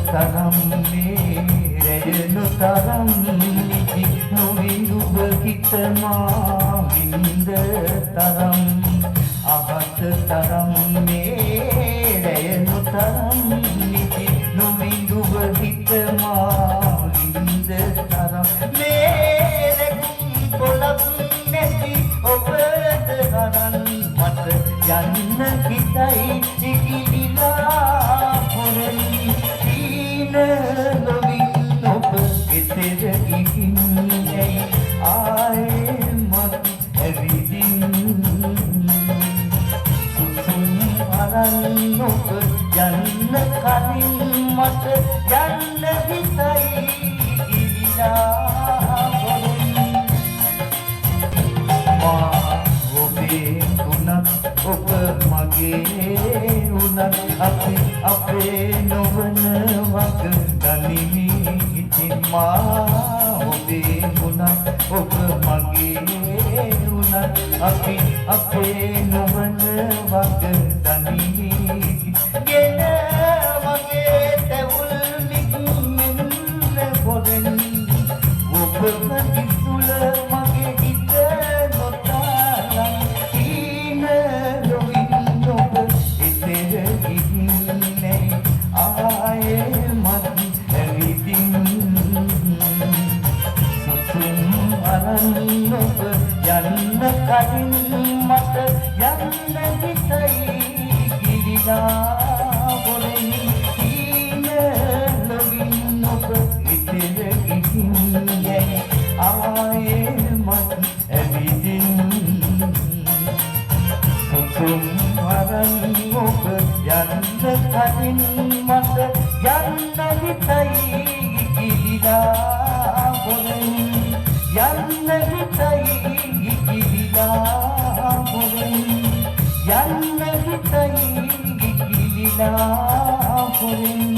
තරම් මේරයනු තරම් නිදි නොවිඳුව හිතමා විඳ තරම් අහස තරම් මේරයනු තරම් නිදි නොවිඳුව හිතමා විඳ තරම් මේරකුම් පොළක් නැති ඔබද හරන් මට යන්න හිතයි ඉකිලිලා හොරෙන් ඊන ලොවින් ඔබ එතෙර ගිහින් යයි ආයේ මත් ඇවිදින් සුසුම් අරන් ඔබ යන්න කලින් මට යන්න හිතයි ඉකිලිලා හොරෙන් මා ඔබේ උනත් ඔබ මගේ උනත් අපේ නොවන වග ගනිමි ඉතින් මා ඔබේ උනත් ඔබ මගේ උනත් අපේ නොවන වග ගනිමි ගෙන මගේ තැවුල් නික්මෙන්න පොරෙන් ඔබ කිසුල මගේ හිත නොතාලම් ඊන ලොවින් ඔබ එතෙර ගිහින්නේ ආයේ මත් ඇවිදින් සුසුම් අරන් ඔබ යන්න කලින් මට යන්න හිතයි ගිලිලා පොරෙන් ඊන ලොවින් ඔබ එතෙර ගිහින්නේ ආයේ මත් ඇවිදින් සුසුම් අරන් ඔබ යන්න කලින් මට යන්න හිතයි ඉකිලිලා පොරෙන් යන්න හිතයි ඉකිලිලා පොරෙන් යන්න හිතයි ඉකිලිලා පොරෙන්